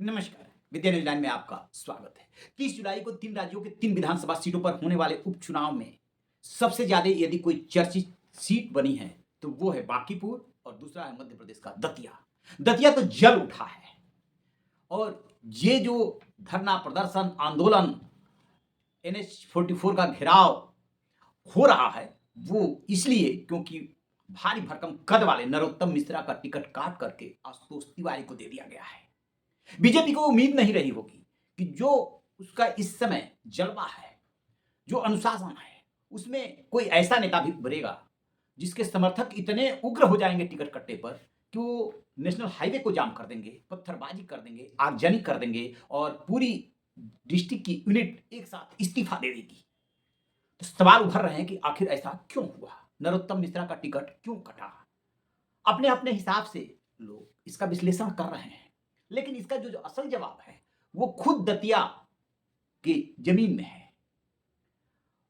नमस्कार। विद्या news line में आपका स्वागत है। 30 जुलाई को 3 राज्यों के 3 विधानसभा सीटों पर होने वाले उपचुनाव में सबसे ज्यादा यदि कोई चर्चित सीट बनी है तो वो है बांकीपुर और दूसरा है मध्य प्रदेश का दतिया। दतिया तो जल उठा है और ये जो धरना प्रदर्शन आंदोलन NH-44 का घेराव हो रहा है वो इसलिए क्योंकि भारी भरकम कद वाले नरोत्तम मिश्रा का टिकट काट करके आशुतोष तिवारी को दे दिया गया है। बीजेपी को उम्मीद नहीं रही होगी कि जो उसका इस समय जलवा है, जो अनुशासन है, उसमें कोई ऐसा नेता भी उभरेगा जिसके समर्थक इतने उग्र हो जाएंगे टिकट कट्टे पर कि वो नेशनल हाईवे को जाम कर देंगे, पत्थरबाजी कर देंगे, आगजनी कर देंगे और पूरी डिस्ट्रिक्ट की यूनिट एक साथ इस्तीफा दे देगी। तो सवाल उभर रहे हैं कि आखिर ऐसा क्यों हुआ, नरोत्तम मिश्रा का टिकट क्यों कटा। अपने अपने हिसाब से लोग इसका विश्लेषण कर रहे हैं, लेकिन इसका जो असल जवाब है वो खुद दतिया की जमीन में है।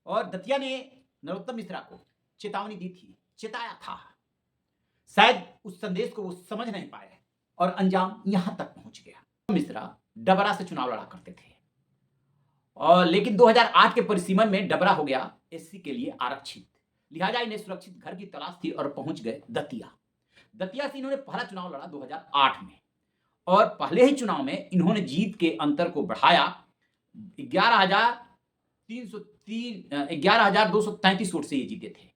और दतिया ने नरोत्तम मिश्रा को चेतावनी दी थी, चेताया था। शायद उस संदेश को वो समझ नहीं पाए और अंजाम यहां तक पहुंच गया। मिश्रा डबरा से चुनाव लड़ा करते थे और लेकिन 2008 के परिसीमन में डबरा हो गया SC के लिए आरक्षित, लिहाजा इन्हें सुरक्षित घर की तलाश थी और पहुंच गए दतिया। दतिया से इन्होंने पहला चुनाव लड़ा 2008 में और पहले ही चुनाव में इन्होंने जीत के अंतर को बढ़ाया। 11,233 वोट से ये जीते थे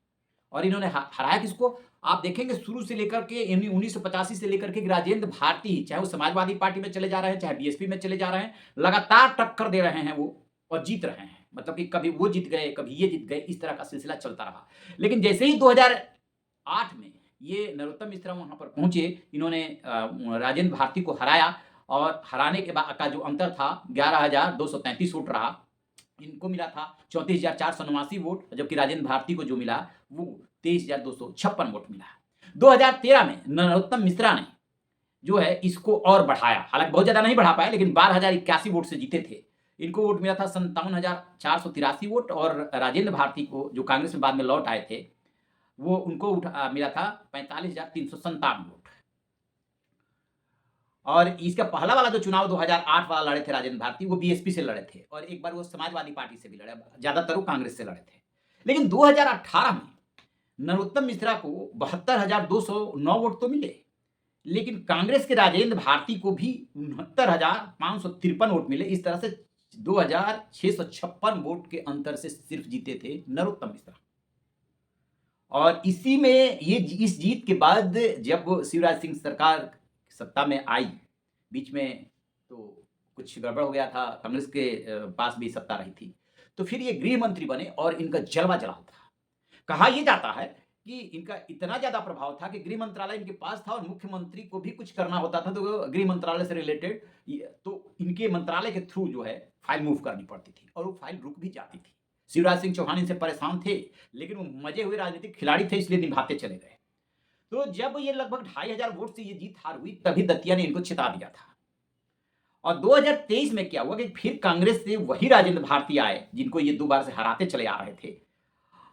और इन्होंने हराया किसको, आप देखेंगे शुरू से लेकर के 1985 से लेकर के राजेंद्र भारती, चाहे वो समाजवादी पार्टी में चले जा रहे हैं, चाहे BSP में चले जा रहे हैं, लगातार टक्कर दे रहे हैं वो और जीत रहे हैं। मतलब कि कभी वो जीत गए, कभी ये जीत गए, इस तरह का सिलसिला चलता रहा। लेकिन जैसे ही 2008 में ये नरोत्तम मिश्रा वहां पर पहुंचे, इन्होंने राजेंद्र भारती को हराया और हराने के बाद का जो अंतर था 11,233 वोट रहा, इनको मिला था 34,489 वोट, जबकि राजेंद्र भारती को जो मिला वो 23,256 वोट मिला। 2013 में नरोत्तम मिश्रा ने जो है इसको और बढ़ाया, हालांकि बहुत ज्यादा नहीं बढ़ा पाए, लेकिन 12,081 वोट से जीते थे। इनको वोट मिला था 57,483 वोट और राजेंद्र भारती को, जो कांग्रेस में बाद में लौट आए थे, वो उनको मिला था 45,357 वोट। और इसका पहला वाला जो चुनाव 2008 वाला लड़े थे राजेंद्र भारती, वो BSP से लड़े थे और एक बार वो समाजवादी पार्टी से भी लड़े, ज्यादातर वो कांग्रेस से लड़े थे। लेकिन 2018 में नरोत्तम मिश्रा को 72,209 वोट तो मिले, लेकिन कांग्रेस के राजेंद्र भारती को भी 69,553 वोट मिले। इस तरह से 2,656 वोट के अंतर से सिर्फ जीते थे नरोत्तम मिश्रा। और इसी में इस जीत के बाद जब शिवराज सिंह सरकार सत्ता में आई, बीच में तो कुछ गड़बड़ हो गया था, कांग्रेस के पास भी सत्ता रही थी, तो फिर ये गृह मंत्री बने और इनका जलवा जला था। कहा यह जाता है कि इनका इतना ज्यादा प्रभाव था कि गृह मंत्रालय इनके पास था और मुख्यमंत्री को भी कुछ करना होता था तो गृह मंत्रालय से रिलेटेड तो इनके मंत्रालय के थ्रू जो है फाइल मूव करनी पड़ती थी और वो फाइल रुक भी जाती थी। शिवराज सिंह चौहान इनसे परेशान थे, लेकिन वो मजे हुए राजनीतिक खिलाड़ी थे, इसलिए निभाते चले गए। तो जब ये लगभग 2,500 वोट से ये जीत हार हुई, तभी दतिया ने इनको चिता दिया था। और 2023 में क्या हुआ कि फिर कांग्रेस से वही राजेंद्र भारती आए, जिनको ये 2 बार से हराते चले आ रहे थे,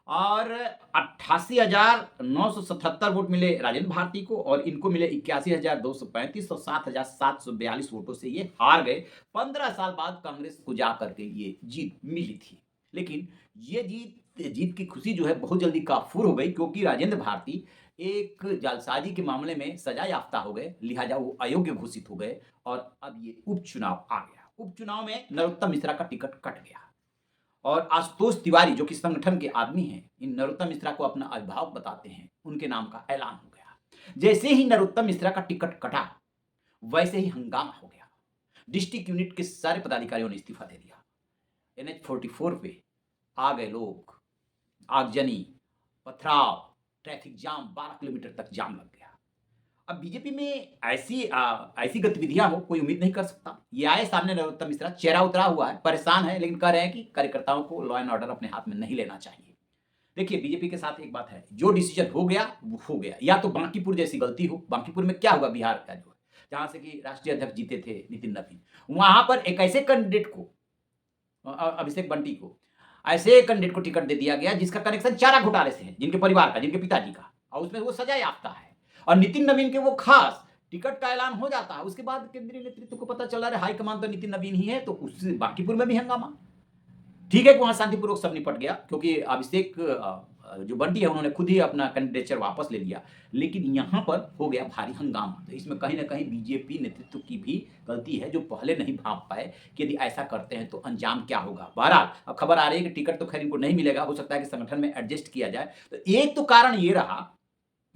और 88,977 वोट मिले राजेंद्र भारती को और इनको मिले 81,235 और 7,742 वोटों से ये हार गए। 15 साल बाद कांग्रेस को जाकर के ये जीत मिली थी, लेकिन ये जीत की खुशी जो है बहुत जल्दी काफूर हो गई, क्योंकि राजेंद्र भारती एक जालसाजी के मामले में सजा याफ्ता हो गए, लिहाजा वो अयोग्य घोषित हो गए और अब ये उपचुनाव आ गया। उपचुनाव में नरोत्तम मिश्रा का टिकट कट गया और आशुतोष तिवारी, जो कि संगठन के आदमी हैं, इन नरोत्तम मिश्रा को अपना अभिभावक बताते हैं, उनके नाम का ऐलान हो गया। जैसे ही नरोत्तम मिश्रा का टिकट कटा, वैसे ही हंगामा हो गया। डिस्ट्रिक्ट यूनिट के सारे पदाधिकारियों ने इस्तीफा दे दिया। NH-44 पे आ गए लोग, आगजनी, पथराव, ट्रैफिक जाम, 12 किलोमीटर तक जाम लग गया। अब बीजेपी में ऐसी गतिविधियां हो कोई उम्मीद नहीं कर सकता। ये आए सामने नरोत्तम मिश्रा, चेहरा उतरा हुआ है, परेशान है, लेकिन कह रहे हैं कि कार्यकर्ताओं को लॉ एंड ऑर्डर अपने हाथ में नहीं लेना चाहिए। देखिए, बीजेपी के साथ एक बात है, जो डिसीजन हो गया वो हो गया। या तो बांकीपुर जैसी गलती हो, बांकीपुर में क्या हुआ, बिहार का जो जहां से कि राष्ट्रीय अध्यक्ष जीते थे नितिन नवीन, वहां पर एक ऐसे कैंडिडेट को, अभिषेक बंटी को, ऐसे कैंडिडेट को टिकट दे दिया गया जिसका कनेक्शन चारा घोटाले से है, जिनके परिवार का, जिनके पिताजी का, और उसमें वो सजा याफ्ता है। और नितिन नवीन के वो खास टिकट का ऐलान हो जाता है, उसके बाद केंद्रीय नेतृत्व को पता चला रहा हाईकमान तो नितिन नवीन ही है, तो उससे बांकीपुर में भी हंगामा। ठीक है कि वहां शांतिपूर्वक सब निपट गया, क्योंकि अभिषेक जो बंटी है उन्होंने खुद ही अपना कैंडिडेचर वापस ले लिया, लेकिन यहां पर हो गया भारी हंगामा। तो इसमें कहीं ना कहीं बीजेपी नेतृत्व की भी गलती है, जो पहले नहीं भाप पाए कि यदि ऐसा करते हैं तो अंजाम क्या होगा। बहरहाल अब खबर आ रही है कि टिकट तो खैर इनको नहीं मिलेगा, हो सकता है कि संगठन में एडजस्ट किया जाए। तो एक तो कारण ये रहा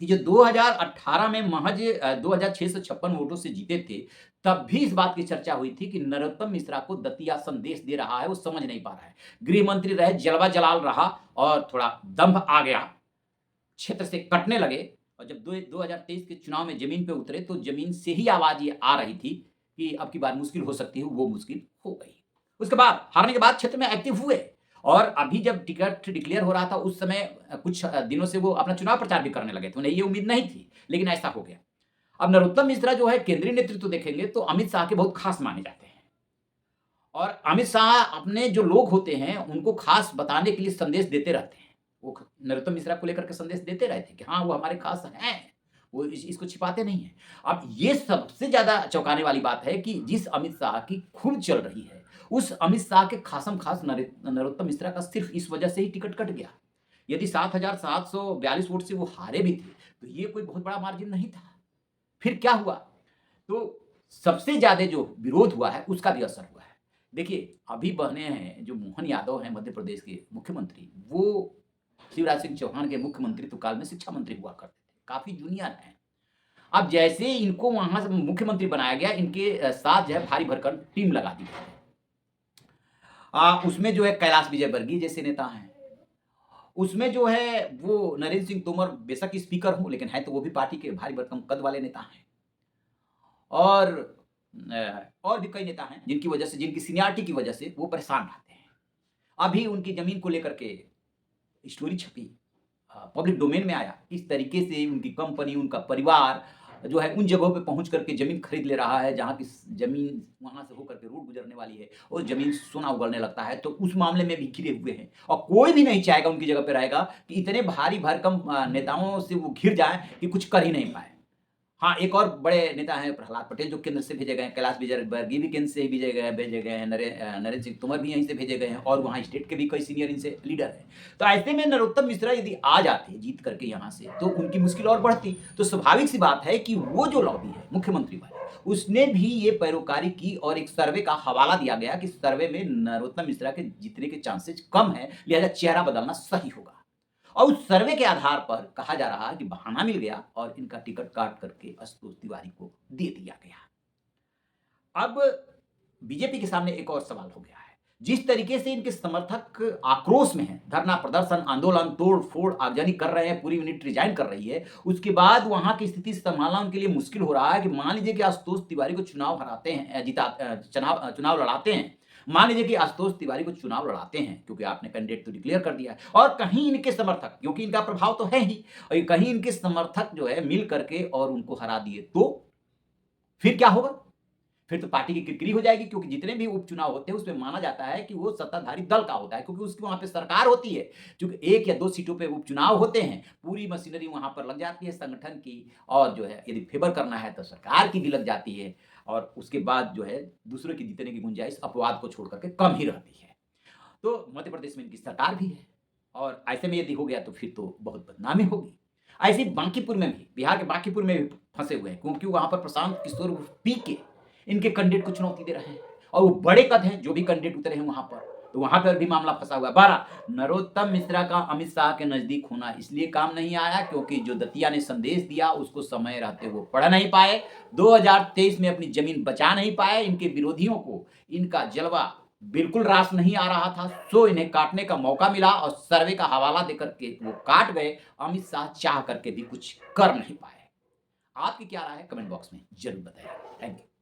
कि जो 2018 में महज 2656 वोटों से जीते थे, तब भी इस बात की चर्चा हुई थी कि नरोत्तम मिश्रा को दतिया संदेश दे रहा है, वो समझ नहीं पा रहा है। गृह मंत्री रहे, जलवा जलाल रहा और थोड़ा दंभ आ गया, क्षेत्र से कटने लगे। और जब 2023 के चुनाव में जमीन पे उतरे तो जमीन से ही आवाज ये आ रही थी कि अब की बार मुश्किल हो सकती है, वो मुश्किल हो गई। उसके बाद हारने के बाद क्षेत्र में एक्टिव हुए, और अभी जब टिकट डिक्लेयर हो रहा था उस समय कुछ दिनों से वो अपना चुनाव प्रचार भी करने लगे थे, उन्हें ये उम्मीद नहीं थी, लेकिन ऐसा हो गया। अब नरोत्तम मिश्रा जो है केंद्रीय नेतृत्व देखेंगे तो अमित शाह के बहुत खास माने जाते हैं, और अमित शाह अपने जो लोग होते हैं उनको खास बताने के लिए संदेश देते रहते हैं। वो नरोत्तम मिश्रा को लेकर के संदेश देते रहते हैं कि हाँ वो हमारे खास हैं, वो इसको छिपाते नहीं है। अब ये सबसे ज्यादा चौंकाने वाली बात है कि जिस अमित शाह की खूब चल रही है, उस अमित शाह के खासम खास नरोत्तम मिश्रा का सिर्फ इस वजह से ही टिकट कट गया। यदि 7,742 वोट से वो हारे भी थे तो ये कोई बहुत बड़ा मार्जिन नहीं था। फिर क्या हुआ? तो सबसे ज्यादा जो विरोध हुआ है उसका भी असर हुआ है। देखिए अभी बने हैं जो मोहन यादव हैं मध्य प्रदेश के मुख्यमंत्री, वो शिवराज सिंह चौहान के मुख्यमंत्रित्व काल में शिक्षा मंत्री हुआ करते थे, काफी जूनियर हैं। अब जैसे इनको वहां से मुख्यमंत्री बनाया गया, इनके साथ जो है भारी भरकम टीम लगा दी गई। उसमें जो है कैलाश विजयवर्गीय जैसे नेता हैं, उसमें जो है वो नरेंद्र सिंह तोमर बेशक स्पीकर हो, लेकिन है तो वो भी पार्टी के भारी भरकम कद वाले नेता हैं। और भी कई नेता हैं जिनकी वजह से, जिनकी सीनियरिटी की वजह से वो परेशान रहते हैं। अभी उनकी जमीन को लेकर के स्टोरी छपी, पब्लिक डोमेन में आया, किस तरीके से उनकी कंपनी, उनका परिवार जो है उन जगहों पे पहुंच करके जमीन खरीद ले रहा है जहां की जमीन वहां से होकर के रोड गुजरने वाली है, और जमीन सोना उगलने लगता है। तो उस मामले में भी घिरे हुए हैं, और कोई भी नहीं चाहेगा उनकी जगह पे रहेगा कि इतने भारी भरकम नेताओं से वो घिर जाए कि कुछ कर ही नहीं पाए। हाँ, एक और बड़े नेता हैं प्रहलाद पटेल जो केंद्र से भेजे गए हैं, कैलाश विजयवर्गीय भी केंद्र से ही भेजे गए हैं, नरेंद्र सिंह तोमर भी यहीं से भेजे गए हैं, और वहाँ स्टेट के भी कई सीनियर इनसे लीडर हैं। तो ऐसे में नरोत्तम मिश्रा यदि आ जाते जीत करके यहाँ से तो उनकी मुश्किल और बढ़ती। तो स्वाभाविक सी बात है कि वो जो लॉबी है मुख्यमंत्री वाली, उसने भी ये पैरोकारी की, और एक सर्वे का हवाला दिया गया कि सर्वे में नरोत्तम मिश्रा के जीतने के चांसेस कम है, लिहाजा चेहरा बदलना सही होगा। और उस सर्वे के आधार पर कहा जा रहा है कि बहाना मिल गया और इनका टिकट काट करके आशुतोष तिवारी को दे दिया गया। अब बीजेपी के सामने एक और सवाल हो गया है। जिस तरीके से इनके समर्थक आक्रोश में हैं, धरना प्रदर्शन, आंदोलन, तोड़ फोड़, आगजनी कर रहे हैं, पूरी यूनिट रिजाइन कर रही है, उसके बाद वहां की स्थिति संभालना उनके लिए मुश्किल हो रहा है कि मान लीजिए कि आशुतोष तिवारी को चुनाव हराते हैं, चुनाव लड़ाते हैं, मान लीजिए कि आशुतोष तिवारी को चुनाव लड़ाते हैं, क्योंकि आपने कैंडिडेट तो डिक्लेयर कर दिया है, और कहीं इनके समर्थक, क्योंकि इनका प्रभाव तो है ही, और कहीं इनके समर्थक जो है मिल करके और उनको हरा दिए तो फिर क्या होगा? फिर तो पार्टी की किरकिरी हो जाएगी, क्योंकि जितने भी उपचुनाव होते हैं उसमें माना जाता है कि वो सत्ताधारी दल का होता है, क्योंकि उसकी वहां पे सरकार होती है। क्योंकि 1 या 2 सीटों पे उपचुनाव होते हैं, पूरी मशीनरी वहां पर लग जाती है संगठन की, और जो है यदि फेवर करना है तो सरकार की भी लग जाती है, और उसके बाद जो है दूसरों की जीतने की गुंजाइश अपवाद को छोड़ करके कम ही रहती है। तो मध्य प्रदेश में इनकी सरकार भी है, और ऐसे में यदि हो गया तो फिर तो बहुत बदनामी होगी। ऐसे ही बांकीपुर में भी, बिहार के बांकीपुर में भी फंसे हुए हैं, क्योंकि वहां पर प्रशांत किशोर पीके इनके कैंडिडेट को चुनौती दे रहे हैं, और वो बड़े कद हैं जो भी कैंडिडेट उतरे हैं वहां पर, तो वहां पर भी मामला फंसा हुआ है। 12 नरोत्तम मिश्रा का अमित शाह के नजदीक होना इसलिए काम नहीं आया क्योंकि जो दतिया ने संदेश दिया उसको समय रहते वो पढ़ नहीं पाए, 2023 में अपनी जमीन बचा नहीं पाए, इनके विरोधियों को इनका जलवा बिल्कुल रास नहीं आ रहा था, सो इन्हें काटने का मौका मिला, और सर्वे का हवाला देकर के वो काट गए। अमित शाह चाह करके भी कुछ कर नहीं पाए। आपकी क्या राय है कमेंट बॉक्स में जरूर बताइए। Thank you.